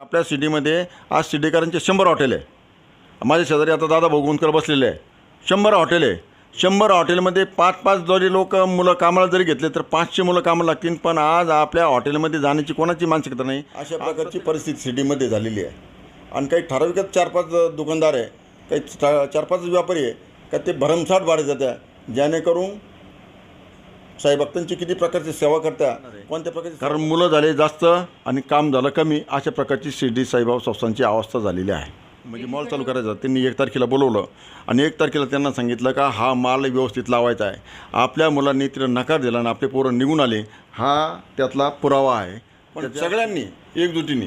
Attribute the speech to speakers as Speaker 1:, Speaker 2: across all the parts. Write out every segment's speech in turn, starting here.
Speaker 1: आपल्या सिटीमध्ये आज सिटीकरांचे 100 हॉटेल आहे. माझ्या शेजारी आता दादा भोगवंतकर बसलेले आहे. 100 हॉटेल आहे. 100 हॉटेलमध्ये 5-5 जरी लोक मुलं कामाला जरी घेतले तर 500 मुलं कामाला लागतील. पण आज आपल्या हॉटेलमध्ये जाण्याची कोणाची मानसिकता नाही. अशा प्रकारची परिस्थिती सिटीमध्ये झालेली आहे. आणि काही ठराविकच 4-5 दुकानदार आहे, काही 4-5 व्यापारी आहे का ते भरमसाठ भाडे देतात, जेणेकरून साई भक्तांची किती प्रकारची सेवा करता, कोणत्या प्रकारची, कारण मुलं झाले जास्त आणि काम झालं कमी. अशा प्रकारची शिर्डी साईबाबा संस्थांची अवस्था झालेली आहे. म्हणजे मॉल चालू करायचा, त्यांनी 1 तारखेला बोलवलं आणि 1 तारखेला त्यांना सांगितलं का हा माल व्यवस्थित लावायचा आहे. आपल्या मुलांनी तिला नकार दिला आणि आपले पोरं निघून आले, हा त्यातला पुरावा आहे. पण सगळ्यांनी एकजुटीने,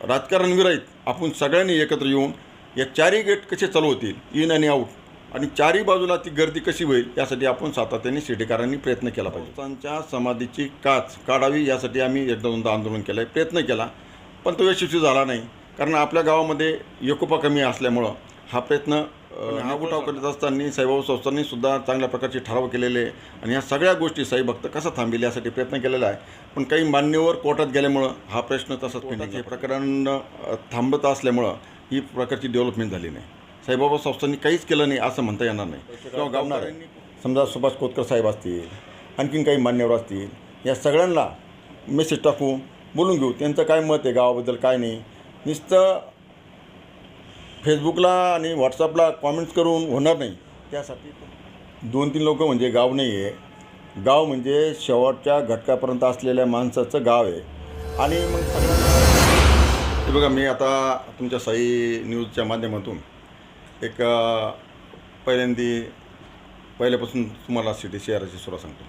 Speaker 1: राजकारण विरहित आपण सगळ्यांनी एकत्र येऊन या 4ही गेट कसे चालू होतील, इन आणि आऊट, आणि 4ही बाजूला ती गर्दी कशी होईल यासाठी आपण सातत्याने सिटीकरांनी प्रयत्न केला पाहिजे. त्यांच्या समाधीची काच काढावी यासाठी आम्ही एकदा आंदोलन केलं आहे, प्रयत्न केला, पण तो यशस्वी झाला नाही. कारण आपल्या गावामध्ये एकोपा कमी असल्यामुळं हा प्रयत्न हा उठाव करत असताना साईबाबा संस्थांनी सुद्धा चांगल्या प्रकारचे ठराव केलेले आणि ह्या सगळ्या गोष्टी साई भक्त कसा थांबेल यासाठी प्रयत्न केलेला आहे. पण काही मान्यवर कोर्टात गेल्यामुळं हा प्रश्न तसाच पेंडिंग आहे. प्रकरण थांबत असल्यामुळं ही प्रकारची डेव्हलपमेंट झाली नाही. साईबाबा संस्थांनी काहीच केलं नाही असं म्हणता येणार नाही. किंवा गावणार आहे, समजा सुभाष कोतकर साहेब असतील, आणखीन काही मान्यवर असतील, या सगळ्यांना मेसेज टाकू, बोलून घेऊ त्यांचं काय मत आहे गावाबद्दल, काय नाही. नुसतं फेसबुकला आणि व्हॉट्सअपला कॉमेंट्स करून होणार नाही. त्यासाठी 2-3 लोक म्हणजे गाव नाही आहे. गाव म्हणजे शेवटच्या घटकापर्यंत असलेल्या माणसाचं गाव आहे. आणि मग हे बघा, मी आता तुमच्या साई न्यूजच्या माध्यमातून एक पहिल्यापासून तुम्हाला सिटी शहराची सुरुवात सांगतो.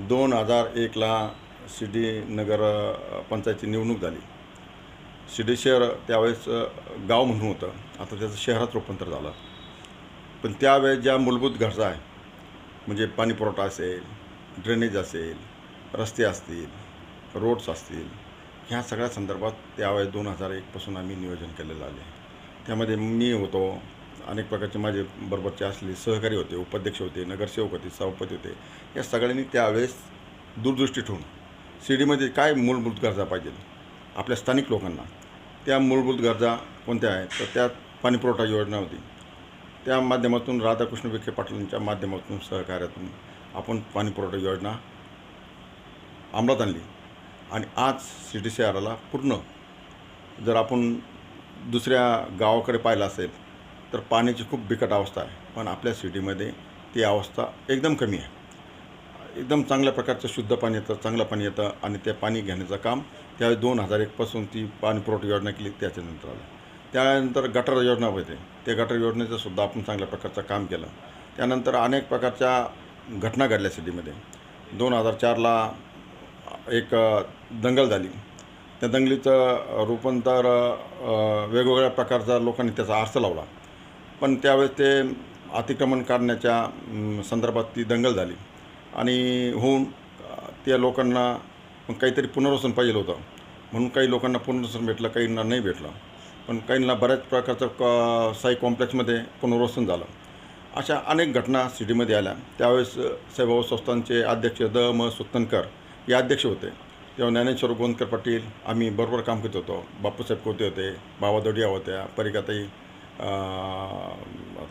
Speaker 1: 2001ला सिटी नगर पंचायतची निवडणूक झाली. सिटी शहर त्यावेळेस गाव म्हणून होतं, आता त्याचं शहरात रूपांतर झालं. पण त्यावेळेस ज्या मूलभूत गरजा आहे, म्हणजे पाणी पुरवठा असेल, ड्रेनेज असेल, रस्ते असतील, रोड्स असतील, ह्या सगळ्या संदर्भात त्यावेळेस 2001पासून आम्ही नियोजन केलेलं आहे. त्यामध्ये मी होतो, अनेक प्रकारचे माझे बरोबरचे असलेले सहकारी होते, उपाध्यक्ष होते, नगरसेवक होते, सभापती होते. या सगळ्यांनी त्यावेळेस दूरदृष्टी ठेवून सिटीमध्ये काय मूलभूत गरजा पाहिजे आपल्या स्थानिक लोकांना, त्या मूलभूत गरजा कोणत्या आहेत, तर त्यात पाणीपुरवठा योजना होती. त्या माध्यमातून राधाकृष्ण विखे पाटलांच्या माध्यमातून सहकार्यातून आपण पाणीपुरवठा योजना अंमलात आणली. आणि आज सिटी शहराला पूर्ण, जर आपण दुसऱ्या गावाकडे पाहिलं असेल तर पाण्याची खूप बिकट अवस्था आहे. पण आपल्या सिटीमध्ये ती अवस्था एकदम कमी आहे. एकदम चांगल्या प्रकारचं शुद्ध पाणी येतं, चांगलं पाणी येतं. आणि ते पाणी घेण्याचं काम त्यावेळी 2001पासून ती पाणीपुरवठा योजना केली, त्याच्यानंतर आलं. त्यानंतर गटर योजना होते, ते गटर योजनेचं सुद्धा आपण चांगल्या प्रकारचं काम केलं. त्यानंतर अनेक प्रकारच्या घटना घडल्या सिटीमध्ये. 2004ला एक दंगल झाली. त्या दंगलीचं रूपांतर वेगवेगळ्या प्रकारचा लोकांनी त्याचा अर्थ लावला. पण त्यावेळेस ते अतिक्रमण काढण्याच्या संदर्भात ती दंगल झाली आणि होऊन त्या लोकांना काहीतरी पुनर्वसन पाहिजे होतं, म्हणून काही लोकांना पुनर्वसन भेटलं, काहींना नाही भेटलं. पण काहींना बऱ्याच प्रकारचं साई कॉम्प्लेक्समध्ये पुनर्वसन झालं. अशा अनेक घटना सिटीमध्ये आल्या. त्यावेळेस साईबाबा संस्थांचे अध्यक्ष म सुत्तनकर हे अध्यक्ष होते. तेव्हा ज्ञानेश्वर गोंदकर पाटील आम्ही बरोबर काम करत होतो. बापूसाहेब कोते होते, बाबा दोडिया होत्या, परिकाताई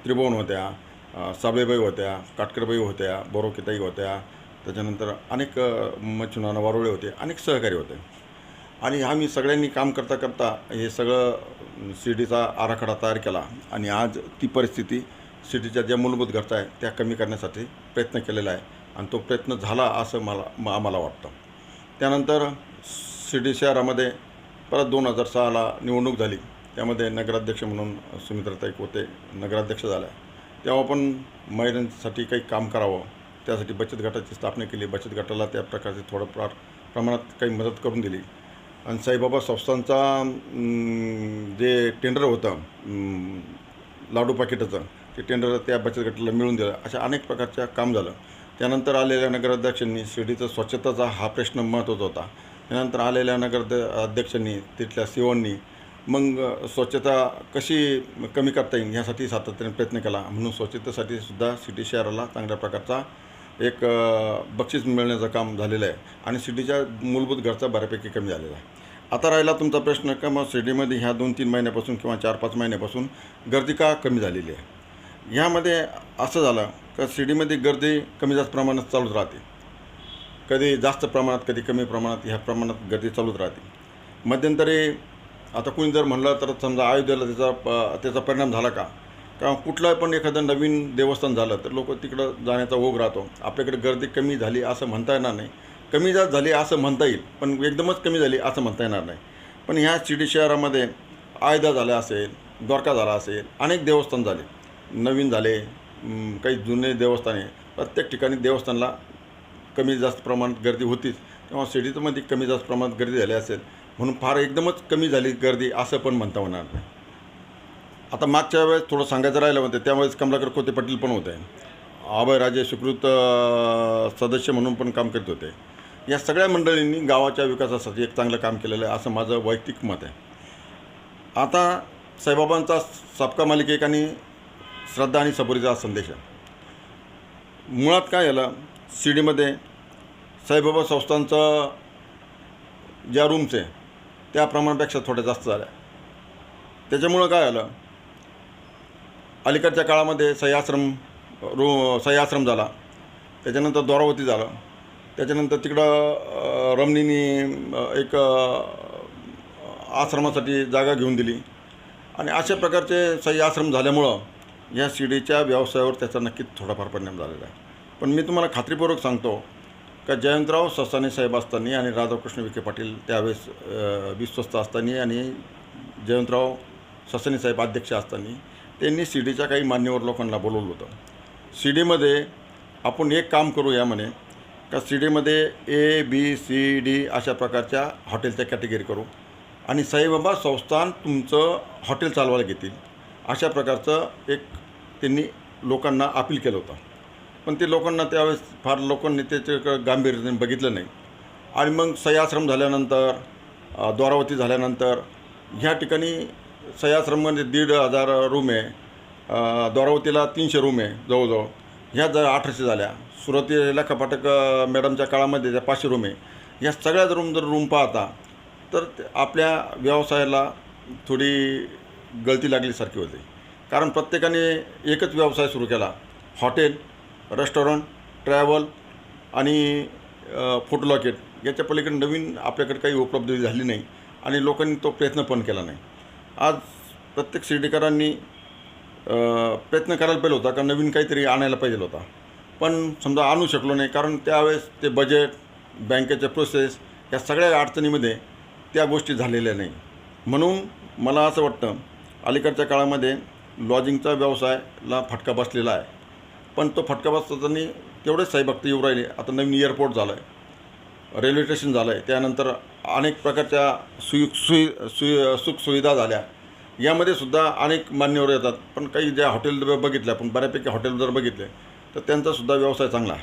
Speaker 1: त्रिभुवन होत्या, साबळेबाई होत्या, काटकरबाई होत्या, बोरोकेताई होत्या. त्याच्यानंतर अनेक मच्छुनाना वारुळे होते, अनेक सहकारी होते. आणि आम्ही सगळ्यांनी काम करता करता हे सगळं सिटीचा आराखडा तयार केला. आणि आज ती परिस्थिती, सिटीच्या ज्या मूलभूत गरजा आहेत त्या कमी करण्यासाठी प्रयत्न केलेला आहे. आणि तो प्रयत्न झाला असं आम्हाला वाटतं. त्यानंतर सिटी शहरामध्ये परत 2006ला निवडणूक झाली. त्यामध्ये नगराध्यक्ष म्हणून सुमित्राताई कोते नगराध्यक्ष झाल्या. तेव्हा पण महिलांसाठी काही काम करावं, त्यासाठी बचत गटाची स्थापना केली. बचत गटाला त्या प्रकारचे थोडं प्रमाणात काही मदत करून दिली. आणि साईबाबा संस्थांचा जे टेंडर होतं लाडू पाकिटाचं, ते टेंडर त्या बचत गटाला मिळून दिलं. अशा अनेक प्रकारचं काम झालं. त्यानंतर आलेल्या नगराध्यक्षांनी सिटीचा स्वच्छताचा हा प्रश्न महत्त्वाचा होता. त्यानंतर आलेल्या अध्यक्षांनी, तिथल्या सीओंनी मग स्वच्छता कशी कमी करता येईल ह्यासाठी सातत्याने प्रयत्न केला. म्हणून स्वच्छतेसाठी सुद्धा सिटी शहराला चांगल्या प्रकारचा एक बक्षीस मिळण्याचं काम झालेलं आहे. आणि सिटीच्या मूलभूत गरजा बऱ्यापैकी कमी झालेला आहे. आता राहिला तुमचा प्रश्न का मग शिर्डीमध्ये ह्या 2-3 महिन्यापासून किंवा 4-5 महिन्यापासून गर्दी का कमी झालेली आहे. ह्यामध्ये असं झालं का शिर्डीमध्ये गर्दी कमी जास्त प्रमाणात चालूच राहते. कधी जास्त प्रमाणात कधी कमी प्रमाणात ह्या प्रमाणात गर्दी चालूच राहते. मध्यंतरी आता कोणी जर म्हणलं तर समजा अयोध्येला त्याचा परिणाम झाला का, किंवा कुठलं पण एखादं नवीन देवस्थान झालं तर लोक तिकडं जाण्याचा ओघ राहतो. आपल्याकडे गर्दी कमी झाली असं म्हणता येणार नाही, कमी जास्त झाली असं म्हणता येईल, पण एकदमच कमी झाली असं म्हणता येणार नाही. पण ह्या शिर्डी शहरामध्ये अयोध्या झाला असेल, द्वारका झाला असेल, अनेक देवस्थान झाले, नवीन झाले, काही जुने देवस्थाने, प्रत्येक ठिकाणी देवस्थानला कमी जास्त प्रमाणात गर्दी होतीच. तेव्हा शिर्डीमध्ये कमी जास्त प्रमाणात गर्दी झाली असेल म्हणून फार एकदमच कमी झाली गर्दी असं पण म्हणता येणार नाही. आता मागच्या वेळेस थोडं सांगायचं राहिलं होतं, त्यावेळेस कमलाकर कोते पाटील पण होते, अभयराजे स्वीकृत सदस्य म्हणून पण काम करत होते. या सगळ्या मंडळींनी गावाच्या विकासासाठी एक चांगलं काम केलेलं आहे असं माझं वैयक्तिक मत आहे. आता साईबाबांचा सबका मालिक एक आणि श्रद्धा आणि सबुरीचा संदेश आहे. मुळात काय झालं, शिर्डीमध्ये साईबाबा संस्थांचं ज्या रूम्स आहे त्या प्रमाणापेक्षा थोड्या जास्त झाल्या. त्याच्यामुळं काय झालं, अलीकडच्या काळामध्ये सई आश्रम झाला, त्याच्यानंतर द्वारावती झालं, त्याच्यानंतर तिकडं रमणीनी एक आश्रमासाठी जागा घेऊन दिली आणि अशा प्रकारचे सई आश्रम झाल्यामुळं या शिर्डीच्या व्यवसायावर त्याचा नक्कीच थोडाफार परिणाम झालेला आहे. पण मी तुम्हाला खात्रीपूर्वक सांगतो का जयंतराव ससाणे साहेब असताना आणि राधाकृष्ण विखे पाटील त्यावेळेस विश्वस्त असताना आणि जयंतराव ससाणे साहेब अध्यक्ष असताना त्यांनी शिर्डीच्या काही मान्यवर लोकांना बोलवलं होतं. शिर्डीमध्ये आपण एक काम करूया म्हणे का शिर्डीमध्ये ABCD अशा प्रकारच्या हॉटेलच्या कॅटेगरी करू आणि साईबाबा संस्थान तुमचं हॉटेल चालवायला घेतील अशा प्रकारचं एक त्यांनी लोकांना अपील केलं होतं. पण ते लोकांना त्यावेळेस फार लोकांनी त्याचं गांभीर्याने बघितलं नाही. आणि मग सई आश्रम झाल्यानंतर द्वारावती झाल्यानंतर ह्या ठिकाणी सई आश्रममध्ये 1,500 रूम आहे, द्वारावतीला 300 रूम आहे जवळजवळ, ह्या 1800 झाल्या. सुरुवातीला खपाटक मॅडमच्या काळामध्ये त्या 500 रूम आहे. ह्या सगळ्याच रूम पाहता तर आपल्या व्यवसायाला थोडी गळती लागल्यासारखी होते. कारण प्रत्येकाने एकच व्यवसाय सुरू केला, हॉटेल, रेस्टॉरंट, ट्रॅव्हल आणि फोटो लॉकेट. याच्या पलीकडे नवीन आपल्याकडे काही उपलब्धी झाली नाही आणि लोकांनी तो प्रयत्न पण केला नाही. आज प्रत्येक शिर्डीकरांनी प्रयत्न करायला पाहिजे होता का नवीन काहीतरी आणायला पाहिजे होता, पण समजा आणू शकलो नाही. कारण त्यावेळेस ते बजेट, बँकेचे प्रोसेस या सगळ्या अडचणीमध्ये त्या गोष्टी झालेल्या नाही. म्हणून मला असं वाटतं अलीकडच्या काळामध्ये लॉजिंगचा व्यवसायाला फटका बसलेला आहे. पण तो फटका बसताना तेवढेच साईभक्त येऊ राहिले. आता नवीन एअरपोर्ट झालं आहे, रेल्वे स्टेशन झालं आहे, त्यानंतर अनेक प्रकारच्या सुखसुविधा झाल्या. यामध्ये सुद्धा अनेक मान्यवर येतात. पण काही ज्या हॉटेल बघितल्या, पण बऱ्यापैकी हॉटेल जर बघितले तर त्यांचासुद्धा व्यवसाय चांगला आहे.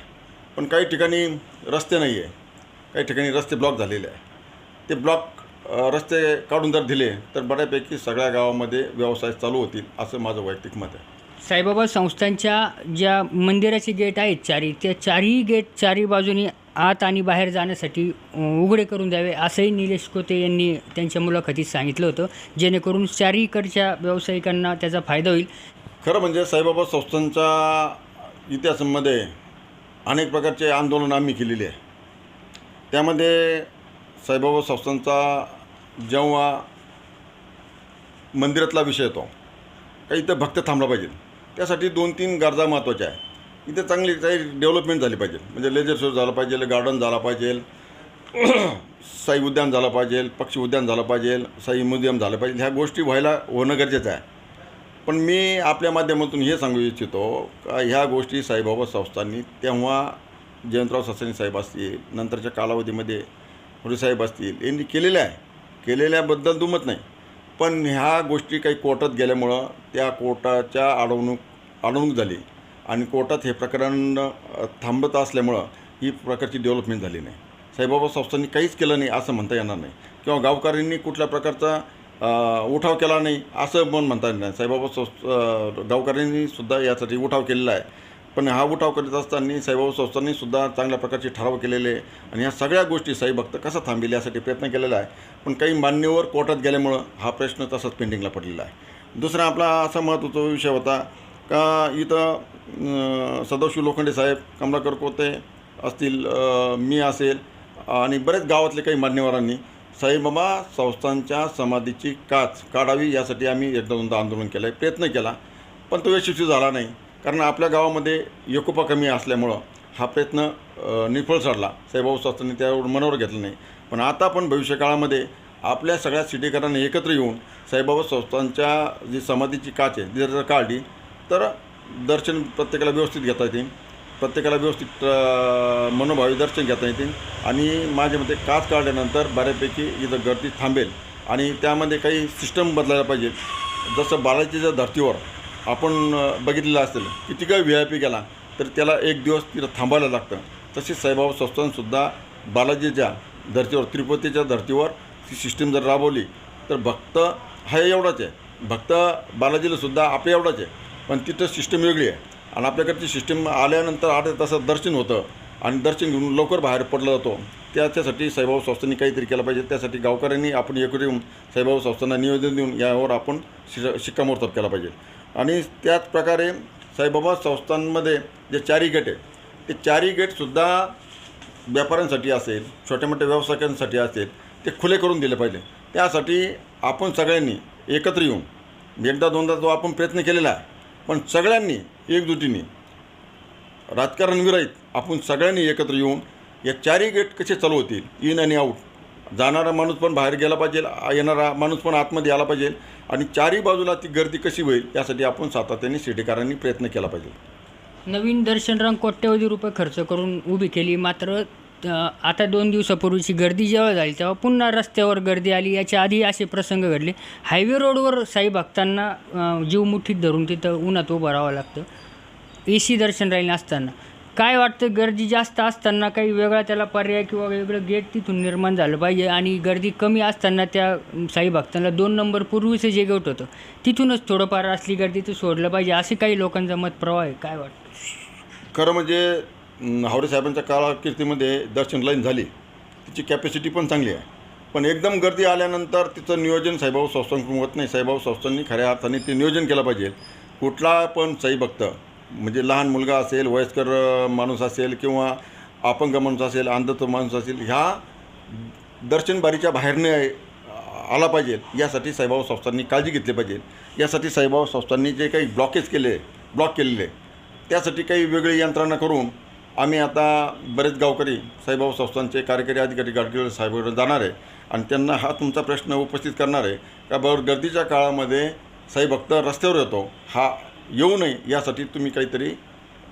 Speaker 1: पण काही ठिकाणी रस्ते नाही आहे, काही ठिकाणी रस्ते ब्लॉक झालेले आहे. ते रस्ते काढून जर दिले तर बऱ्यापैकी सगळ्या गावामध्ये व्यवसाय चालू होतील असं माझं वैयक्तिक मत आहे.
Speaker 2: साईबाबा संस्थांच्या ज्या मंदिराचे गेट आहेत त्या चारही गेट चारही बाजूनी आत आणि बाहेर जाण्यासाठी उघडे करून द्यावे असंही निलेश कोते यांनी त्यांच्या मुलाखतीत सांगितलं होतं, जेणेकरून चारीकडच्या व्यावसायिकांना त्याचा फायदा होईल.
Speaker 1: खरं म्हणजे साईबाबा संस्थांच्या इतिहासामध्ये अनेक प्रकारचे आंदोलन आम्ही केलेले आहे. त्यामध्ये साईबाबा संस्थांचा जेव्हा मंदिरातला विषय येतो का इथं भक्त थांबला पाहिजे, त्यासाठी 2-3 गरजा महत्त्वाच्या आहे. इथे चांगली काही डेव्हलपमेंट झाली पाहिजे, म्हणजे लेजर शो झाला पाहिजे, गार्डन झाला पाहिजे, साई उद्यान झालं पाहिजे, पक्षी उद्यान झालं पाहिजे, साई म्युझियम झालं पाहिजे. ह्या गोष्टी होणं गरजेचं आहे. पण मी आपल्या माध्यमातून हे सांगू इच्छितो का ह्या गोष्टी साईबाबा संस्थांनी तेव्हा जयंतराव ससाणे साहेब असतील, नंतरच्या कालावधीमध्ये साहेब असतील, यांनी केलेल्याबद्दल दुमत नाही. पण ह्या गोष्टी काही कोर्टात गेल्यामुळं त्या कोर्टाच्या अडवणूक झाली आणि कोर्टात हे प्रकरण थांबत असल्यामुळं ही प्रकारची डेव्हलपमेंट झाली नाही. साईबाबा संस्थांनी काहीच केलं नाही असं म्हणता येणार नाही, किंवा गावकऱ्यांनी कुठल्या प्रकारचा उठाव केला नाही असं पण म्हणता येणार नाही. साईबाबा गावकऱ्यांनी सुद्धा यासाठी उठाव केलेला आहे. पण हा उठाव करीत असताना साईबाबा संस्थांनी सुद्धा चांगल्या प्रकारचे ठराव केलेले आहे आणि ह्या सगळ्या गोष्टी साई भक्त कसा थांबेल यासाठी प्रयत्न केलेला आहे. पण काही मान्यवर कोर्टात गेल्यामुळं हा प्रश्न तसाच पेंडिंगला पडलेला आहे. दुसरा आपला असा महत्त्वाचा विषय होता का इथं सदाशिव लोखंडे साहेब, कमलाकर कोते असतील, मी असेल आणि बरेच गावातले काही मान्यवरांनी साईबाबा संस्थांच्या समाधीची काच काढावी यासाठी आम्ही एकदा दोनदा आंदोलन केलं आहे, प्रयत्न केला, पण तो यशस्वी झाला नाही. कारण आपल्या गावामध्ये एकोपा कमी असल्यामुळं हा प्रयत्न निफळ ठरला. साईबाबा संस्थांनी त्यावर मनावर घेतलं नाही. पण आता पण भविष्यकाळामध्ये आपल्या सगळ्या सिटीकरांनी एकत्र येऊन साईबाबा संस्थांच्या जी समाधीची काच आहे ती जर काढली तर दर्शन प्रत्येकाला व्यवस्थित घेता येतील, प्रत्येकाला व्यवस्थित मनोभावी दर्शन घेता येतील आणि माझ्या मते काच काढल्यानंतर बऱ्यापैकी इथं गर्दी थांबेल आणि त्यामध्ये काही सिस्टम बदलायला पाहिजे. जसं बालाजीच्या धर्तीवर आपण बघितलेलं असेल किती काही VIP गेला तर त्याला एक दिवस तिथं थांबायला लागतं. तसेच साईबाबा संस्थानसुद्धा बालाजीच्या धर्तीवर, तिरुपतीच्या धर्तीवर ती सिस्टीम जर राबवली तर भक्त हा एवढाच आहे, भक्त बालाजीलासुद्धा आपल्या एवढाच आहे, पण तिथं सिस्टीम वेगळी आहे. आणि आपल्याकडची सिस्टीम आल्यानंतर 8 तासात दर्शन होतं आणि दर्शन घेऊन लवकर बाहेर पडला जातो. त्याच्यासाठी साईबाबा संस्थांनी काहीतरी केलं पाहिजे. त्यासाठी गावकऱ्यांनी आपण एकत्र येऊन साईबाबा संस्थांना निवेदन देऊन यावर आपण शिक्कामोर्तब केला पाहिजे. आणि त्याच प्रकारे साईबाबा संस्थांमध्ये जे 4 गेट आहे ते 4 गेटसुद्धा व्यापाऱ्यांसाठी असेल, छोट्या मोठ्या व्यावसायिकांसाठी असेल, ते खुले करून दिले पाहिजे. त्यासाठी आपण सगळ्यांनी एकत्र येऊन एकदा दोनदा जो आपण प्रयत्न केलेला आहे, पण सगळ्यांनी एकजुटीने राजकारणविरहित आपण सगळ्यांनी एकत्र येऊन या 4 गेट कसे चालू होतील, इन आणि आऊट, जाणारा माणूस पण बाहेर गेला पाहिजे, येणारा माणूस पण आतमध्ये आला पाहिजे आणि 4ही बाजूला ती गर्दी कशी होईल यासाठी आपण सातत्याने सिटीकरांनी प्रयत्न केला पाहिजे.
Speaker 2: नवीन दर्शन रांग कोट्यवधी रुपये खर्च करून उभी केली, मात्र आता 2 दिवसापूर्वीची गर्दी जेव्हा झाली तेव्हा पुन्हा रस्त्यावर गर्दी आली. याच्या आधी असे प्रसंग घडले. हायवे रोडवर साई भक्तांना जीव मुठीत धरून तिथं उन्हात उभं राहावं लागतं AC दर्शन राहील असताना. काय वाटतं, गर्दी जास्त असताना काही वेगळा त्याला पर्याय किंवा वेगळं गेट तिथून निर्माण झालं पाहिजे आणि गर्दी कमी असताना त्या साई भक्तांना 2 नंबर पूर्वीचं जे गेट होतं तिथूनच थोडंफार असली गर्दी ते सोडलं पाहिजे असे काही लोकांचा मत प्रवाह आहे. काय वाटतं?
Speaker 1: खरं म्हणजे हावरे साहेबांच्या कारकिर्दीमध्ये दर्शन लाईन झाली, तिची कॅपॅसिटी पण चांगली आहे, पण एकदम गर्दी आल्यानंतर तिचं नियोजन साईबाबा संस्थांकडून होत नाही. साईबाबा संस्थांनी खऱ्या अर्थाने ते नियोजन केलं पाहिजे. कुठला पण साई भक्त म्हणजे लहान मुलगा असेल, वयस्कर माणूस असेल किंवा अपंग माणूस असेल, अंधत्व माणूस असेल, ह्या दर्शन बारीच्या बाहेरने आला पाहिजे यासाठी साईबाबा संस्थांनी काळजी घेतली पाहिजे. यासाठी साईबाबा संस्थांनी जे काही ब्लॉक केलेले त्यासाठी काही वेगळी यंत्रणा करून आम्ही आता बरेच गावकरी साईबाबा संस्थांचे कार्यकारी अधिकारी गाडगेळ साहेबांकडे जाणार आहे आणि त्यांना हा तुमचा प्रश्न उपस्थित करणार आहे का बरोबर गर्दीच्या काळामध्ये साई भक्त रस्त्यावर येतो, हा येऊ नये यासाठी तुम्ही काहीतरी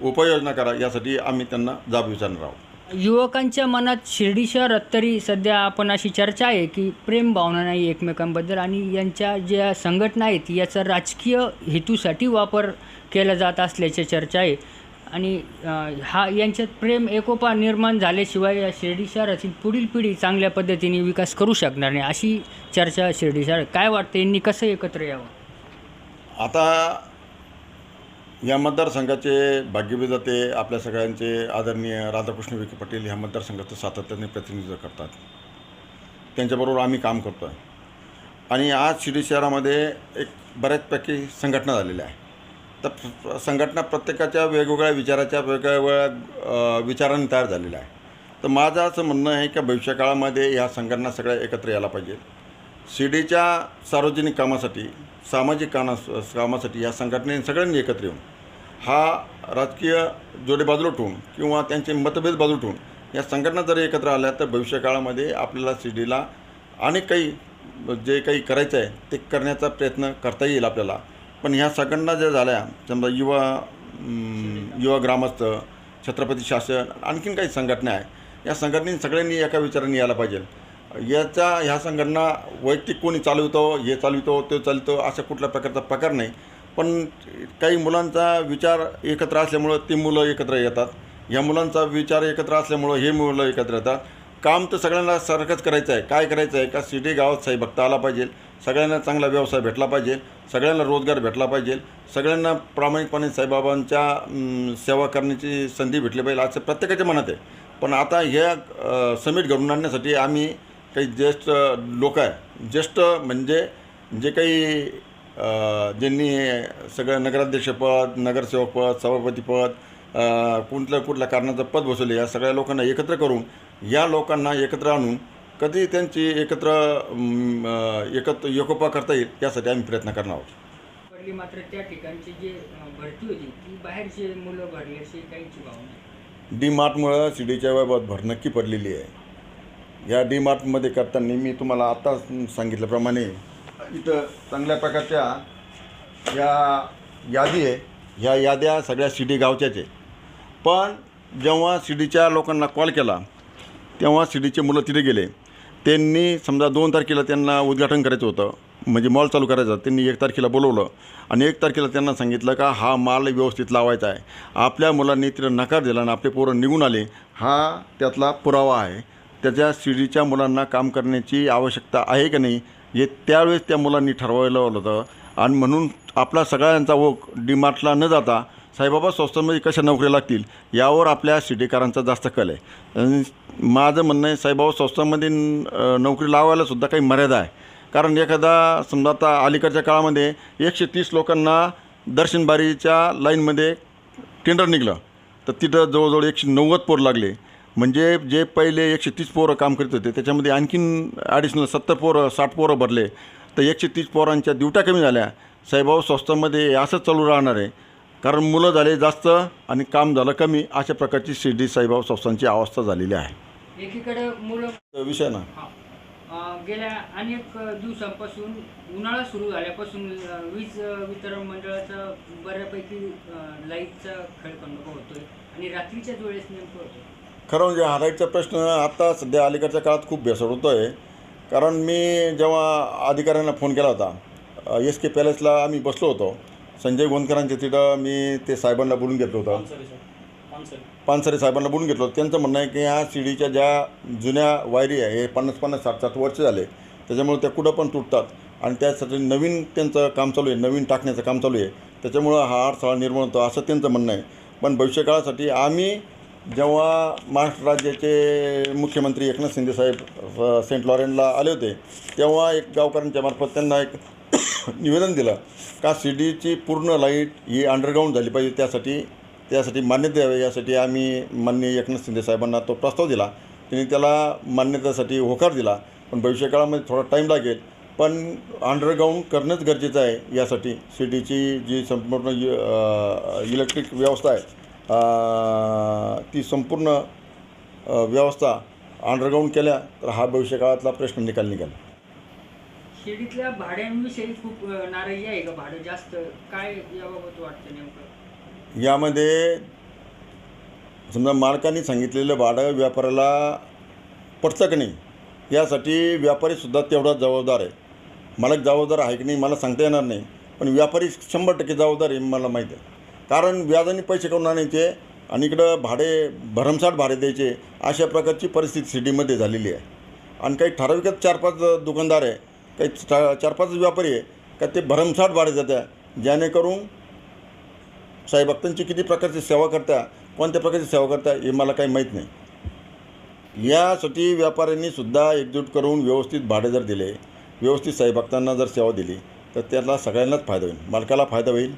Speaker 1: उपाययोजना करा, यासाठी आम्ही त्यांना जाब विचारणार आहोत.
Speaker 2: युवकांच्या मनात शिर्डी शहरात तरी सध्या आपण अशी चर्चा आहे की प्रेम भावना नाही एकमेकांबद्दल आणि यांच्या ज्या संघटना आहेत याचा राजकीय हेतूसाठी वापर केला जात असल्याची चर्चा आहे आणि यांच्यात प्रेम एकोपा निर्माण झाल्याशिवाय या शिर्डी शहराची पुढील पिढी चांगल्या पद्धतीने विकास करू शकणार नाही अशी चर्चा शिर्डी शहर. काय वाटतं, यांनी कसं एकत्र यावं?
Speaker 1: आता या मतदारसंघाचे भाग्यविधाते आपल्या सगळ्यांचे आदरणीय राधाकृष्ण विखे पाटील ह्या मतदारसंघाचं सातत्याने प्रतिनिधित्व करतात. त्यांच्याबरोबर आम्ही काम करतो आहे आणि आज शिर्डी शहरामध्ये एक बऱ्याचपैकी संघटना झालेल्या आहे. तर संघटना प्रत्येकाच्या वेगवेगळ्या विचाराच्या वेगवेगळ्या विचारांनी तयार झालेल्या आहे. तर माझं असं म्हणणं आहे की भविष्यकाळामध्ये ह्या संघटना सगळ्या एकत्र यायला पाहिजे. शिर्डीच्या सार्वजनिक कामासाठी, सामाजिक कामासाठी या संघटनेने सगळ्यांनी एकत्र येऊन हा राजकीय जोडे बाजूला ठेवून किंवा त्यांचे मतभेद बाजूला ठेवून या संघटना जर एकत्र आल्या तर भविष्यकाळामध्ये आपल्याला शिर्डीला अनेक काही जे काही करायचं आहे ते करण्याचा प्रयत्न करता येईल आपल्याला. पण ह्या संघटना ज्या झाल्या, समजा युवा ग्रामस्थ, छत्रपती शासन, आणखीन काही संघटना आहे, या संघटनेने सगळ्यांनी एका विचाराने यायला पाहिजे. ह्या संघटना वैयक्तिक कोणी चालवतो, हे चालवितो, ते चालवतो अशा कुठल्या प्रकारचा प्रकार नाही. पण काही मुलांचा विचार एकत्र असल्यामुळं ती मुलं एकत्र येतात, ह्या मुलांचा विचार एकत्र असल्यामुळं हे मुलं एकत्र येतात. काम तर सगळ्यांना सारखंच करायचं आहे. काय करायचं आहे का सिटी गावात साई भक्त आला पाहिजे, सगळ्यांना चांगला व्यवसाय भेटला पाहिजे, सगळ्यांना रोजगार भेटला पाहिजे, सगळ्यांना प्रामाणिकपणे साईबाबांच्या सेवा करण्याची संधी भेटली पाहिजे असं प्रत्येकाच्या मनात आहे. पण आता ह्या समिट घडवून आणण्यासाठी आम्ही काही ज्येष्ठ लोक आहे, ज्येष्ठ म्हणजे जे काही ज्यांनी सगळं नगराध्यक्षपद, नगरसेवकपद, सभापतीपद, कुठल्या कारणाचं पद बसवले, या सगळ्या लोकांना एकत्र करून या लोकांना एकत्र आणून कधी त्यांची एकोपा करता येईल यासाठी आम्ही प्रयत्न करणार आहोत.
Speaker 2: पडली मात्र त्या ठिकाणची जी भरती होती ती बाहेरची मुलं भरली अशी काहीची भावना.
Speaker 1: डी मार्टमुळं शिडीच्या वैभवात भर नक्की पडलेली आहे. या डी मार्टमध्ये करताना मी तुम्हाला आत्ता सांगितल्याप्रमाणे इथं चांगल्या प्रकारच्या या यादी आहे. ह्या याद्या सगळ्या शिडी गावच्याच आहे. पण जेव्हा शिडीच्या लोकांना कॉल केला तेव्हा शिडीचे मुलं तिथे गेले. त्यांनी समजा 2 तारखेला त्यांना उद्घाटन करायचं होतं, म्हणजे मॉल चालू करायचा. त्यांनी 1 तारखेला बोलवलं आणि 1 तारखेला त्यांना सांगितलं का हा माल व्यवस्थित लावायचा आहे. आपल्या मुलांनी तिथं नकार दिला आणि आपले पोरं निघून आले. हा त्यातला पुरावा आहे. त्याच्या शिडीच्या मुलांना काम करण्याची आवश्यकता आहे की नाही हे त्यावेळेस त्या मुलांनी ठरवायला होतं. आणि म्हणून आपला सगळ्यांचा ओघ डी मार्टला न जाता साईबाबा संस्थांमध्ये कशा नोकऱ्या लागतील यावर आपल्या शिडीकरांचा जास्त कल आहे. आणि माझं म्हणणं आहे साईबाबा संस्थांमध्ये नोकरी लावायलासुद्धा काही मर्यादा आहे. कारण एखादा समजा आता अलीकडच्या काळामध्ये 130 लोकांना दर्शनबारीच्या लाईनमध्ये टेंडर निघलं तर तिथं जवळजवळ 190 पोरं लागले. म्हणजे जे पहिले 130 पोरं काम करत होते त्याच्यामध्ये आणखीन ॲडिशनल 70 पोरं 60 पोरं भरले तर 130 पोरांच्या ड्युट्या कमी झाल्या. साईबाबा संस्थांमध्ये असंच चालू राहणार आहे. कारण मुलं झाले जास्त आणि काम झालं कमी, अशा प्रकारची शिर्डी साईबाबा संस्थांची अवस्था झालेली आहे.
Speaker 2: एकीकडे मुलं
Speaker 1: विषय ना
Speaker 2: गेल्या अनेक दिवसांपासून उन्हाळा सुरू झाल्यापासून वीज वितरण मंडळाचा बऱ्यापैकी लाईटचा खळखंडोबा होतोय आणि रात्रीच्या वेळेस नेमकं होतो.
Speaker 1: खरं म्हणजे हा लाईटचा प्रश्न आता सध्या अलीकडच्या काळात खूप भेसळ होतो आहे. कारण मी जेव्हा अधिकाऱ्यांना फोन केला होता SK पॅलेसला आम्ही बसलो होतो संजय गोंदकरांच्या तिथं, मी ते साहेबांना बोलून घेतलं होतं, पानसरे साहेबांना बोलून घेतलं होतं. त्यांचं म्हणणं आहे की ह्या शिडीच्या ज्या जुन्या वायरी आहे हे 50-50, 60-60 वर्ष झाले, त्याच्यामुळे त्या कुठं पण तुटतात आणि त्यासाठी नवीन त्यांचं काम चालू आहे, नवीन टाकण्याचं काम चालू आहे. त्याच्यामुळं हा अडथळा निर्माण होतो असं त्यांचं म्हणणं आहे. पण भविष्यकाळासाठी आम्ही जेव्हा महाराष्ट्र राज्याचे मुख्यमंत्री एकनाथ शिंदे साहेब सेंट लॉरेन्सला आले होते तेव्हा एक गावकऱ्यांच्या मार्फत त्यांना एक निवेदन दिलं का शिडीची पूर्ण लाईट ही अंडरग्राऊंड झाली पाहिजे, त्यासाठी मान्यता द्यावी. यासाठी आम्ही माननीय एकनाथ शिंदे साहेबांना तो प्रस्ताव दिला. त्यांनी त्याला मान्यतेसाठी होकार दिला. पण भविष्यकाळामध्ये थोडा टाईम लागेल, पण अंडरग्राऊंड करणंच गरजेचं आहे. यासाठी शिडीची जी संपूर्ण इलेक्ट्रिक व्यवस्था आहे ती संपूर्ण व्यवस्था अंडरग्राऊंड केल्या तर हा भविष्यकाळातला प्रश्न निकाल निघाला.
Speaker 2: शिर्डीतल्या भाड्यांविषयी खूप नाराजी आहे का? भाडं जास्त काय याबाबत वाटतं नेमकं?
Speaker 1: यामध्ये समजा मालकांनी सांगितलेलं भाडं व्यापाऱ्याला पडतं की नाही यासाठी व्यापारीसुद्धा तेवढाच जबाबदार आहे. मालक जबाबदार आहे की नाही मला सांगता येणार नाही, पण व्यापारी 100% जबाबदार आहे मला माहीत आहे. कारण व्याजाने पैसे करून आणायचे आणि इकडं भाडे भरमसाठ भाडे द्यायचे, अशा प्रकारची परिस्थिती सिटीमध्ये झालेली आहे. आणि काही ठराविकच 4-5 दुकानदार आहे, काही 4-5 व्यापारी आहे का ते भरमसाठ भाडे देतात, जेणेकरून साईभक्तांची किती प्रकारची सेवा करता, कोणत्या प्रकारची सेवा करता हे मला काही माहीत नाही. यासाठी व्यापाऱ्यांनीसुद्धा एकजूट करून व्यवस्थित भाडे जर दिले, व्यवस्थित साईभक्तांना जर सेवा दिली तर त्याला सगळ्यांनाच फायदा होईल. मालकाला फायदा होईल,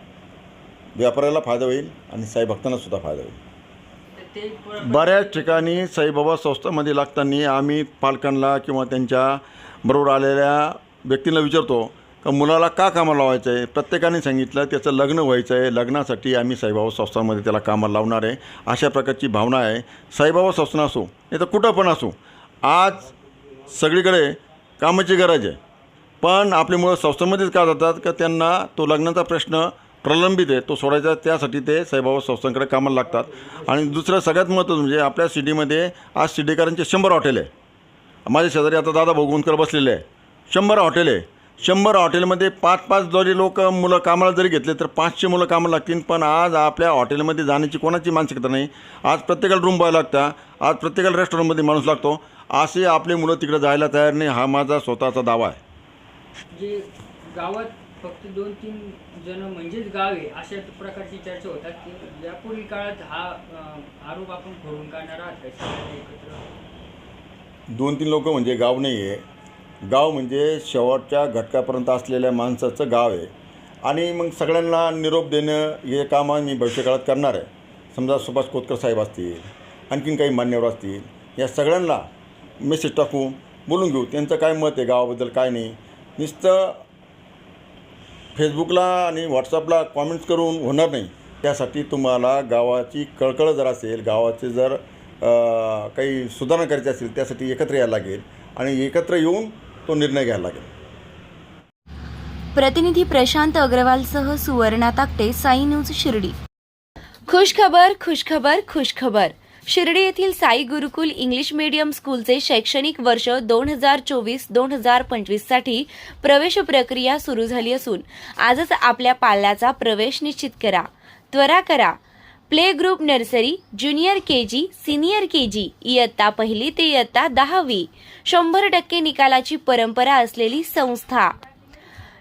Speaker 1: व्यापाऱ्याला फायदा होईल आणि साईभक्तांनासुद्धा फायदा होईल. बऱ्याच ठिकाणी साईबाबा संस्थांमध्ये लागताना आम्ही पालकांना किंवा त्यांच्या बरोबर आलेल्या व्यक्तींना विचारतो का मुलाला का कामाला लावायचं आहे. प्रत्येकाने सांगितलं त्याचं लग्न व्हायचं आहे, लग्नासाठी आम्ही साईबाबा संस्थांमध्ये त्याला कामाला लावणार आहे, अशा प्रकारची भावना आहे. साईबाबा संस्था असो नाही तर कुठं पण असो, आज सगळीकडे कामाची गरज आहे. पण आपले मुलं संस्थांमध्येच का जातात का त्यांना तो लग्नाचा प्रश्न प्रलंबित आहे तो सोडायचा, त्यासाठी ते साईबाबा संस्थांकडे कामाला लागतात. आणि दुसरं सगळ्यात महत्त्वाचं म्हणजे आपल्या सिटीमध्ये आज शिर्डीकरांचे 100 हॉटेल आहे. माझ्या शेजारी आता दादा भोगवणकर बसलेले आहे. 100 हॉटेल आहे. 100 हॉटेलमध्ये 5-5 जरी मुलं कामाला जरी घेतले तर 500 मुलं कामाला लागतील. पण आज आपल्या हॉटेलमध्ये जाण्याची कोणाची मानसिकता नाही. आज प्रत्येकाला रूम बॉय लागता, आज प्रत्येकाला रेस्टॉरंटमध्ये माणूस लागतो. असे आपले मुलं तिकडे जायला तयार नाही, हा माझा स्वतःचा दावा आहे.
Speaker 2: जे गावात फक्त 2-3 जण म्हणजेच गाव आहे अशा प्रकारची चर्चा होतात की यापुढील काळात हा आरोप आपण खोडून काढणार आहात का सगळ्यांना एकत्र?
Speaker 1: 2-3 लोक म्हणजे गाव नाही आहे. गाव म्हणजे शेवटच्या घटकापर्यंत असलेल्या माणसाचं गाव आहे. आणि मग सगळ्यांना निरोप देणं हे काम मी भविष्यकाळात करणार आहे. समजा सुभाष खोतकर साहेब असतील, आणखीन काही मान्यवर असतील, या सगळ्यांना मेसेज टाकू, बोलून घेऊ त्यांचं काय मत आहे गावाबद्दल काय नाही. नुसतं फेसबुकला आणि व्हॉट्सअपला कॉमेंट्स करून होणार नाही. त्यासाठी तुम्हाला गावाची कळकळ जर असेल, गावाचे जर काही सुधारणा करायची असेल, त्यासाठी एकत्र यायला लागेल आणि एकत्र येऊन तो निर्णय घ्यायला लागेल.
Speaker 3: प्रतिनिधी प्रशांत अग्रवालसह सुवर्णा ताकटे, साई न्यूज शिर्डी. खुशखबर खुशखबर खुशखबर. शिर्डी येथील साई गुरुकुल इंग्लिश मीडियम स्कूलचे शैक्षणिक वर्ष 2024-2025 साठी प्रवेश प्रक्रिया सुरू झाली असून आजच आपल्या पाल्याचा प्रवेश निश्चित करा. त्वरा करा. Play group nursery, junior KG, senior KG, इयत्ता 1 ते इयत्ता 10वी 100% निकालाची परंपरा असलेली संस्था.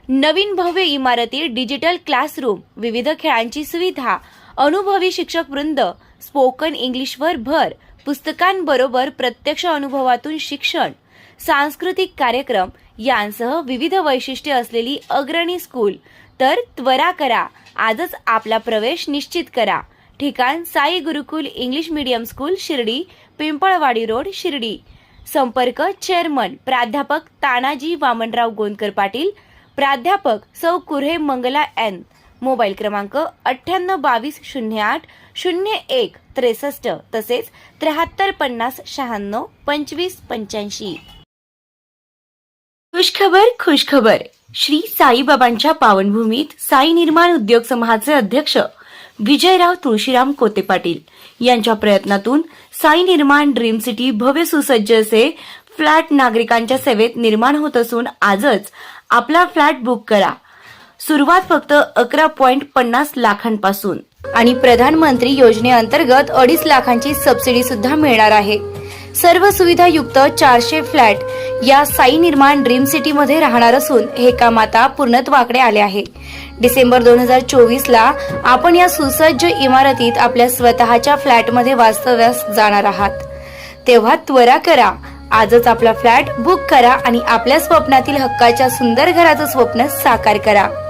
Speaker 3: नवीन भव्य इमारती, डिजिटल क्लासरूम, विविध खेळांची सुविधा, अनुभवी शिक्षक वृंद, स्पोकन इंग्लिशवर भर, पुस्तकांबरोबर प्रत्यक्ष अनुभवातून शिक्षण, सांस्कृतिक कार्यक्रम यांसह विविध वैशिष्ट्ये असलेली अग्रणी स्कूल. तर त्वरा करा, आजच आपला प्रवेश निश्चित करा. ठिकाण Sai Gurukul English medium school, Shirdi, Pimpalwadi road, Shirdi. संपर्क चेअरमन प्राध्यापक तानाजी वामनराव गोंदकर पाटील, प्राध्यापक सौ कुऱ्हे मंगला एन. मोबाईल क्रमांक 9822080163 तसेच 7350962585. खुशखबर खुशखबर. श्री साईबाबांच्या पावनभूमीत साई निर्माण उद्योग समूहाचे अध्यक्ष विजयराव तुळशीराम कोते पाटील यांच्या प्रयत्नातून साई निर्माण ड्रीम सिटी भव्य सुसज्ज असे फ्लॅट नागरिकांच्या सेवेत निर्माण होत असून आजच आपला फ्लॅट बुक करा. सुरुवात फक्त 11.50 लाखांपासून आणि प्रधानमंत्री योजनेअंतर्गत 2.5 लाखांची सबसिडी सुद्धा मिळणार आहे. सर्व सुविधायुक्त 400 फ्लॅट या साई निर्माण ड्रीम सिटी मध्ये राहणार असून हे काम आता पूर्णत्वाकडे आले आहे. डिसेंबर 2024ला आपण या सुसज्ज इमारतीत आपल्या स्वतःच्या फ्लॅटमध्ये वास्तव्यास जाणार आहात. तेव्हा त्वरा करा, आजच आपला फ्लॅट बुक करा आणि आपल्या स्वप्नातील हक्काच्या सुंदर घराचं स्वप्न साकार करा.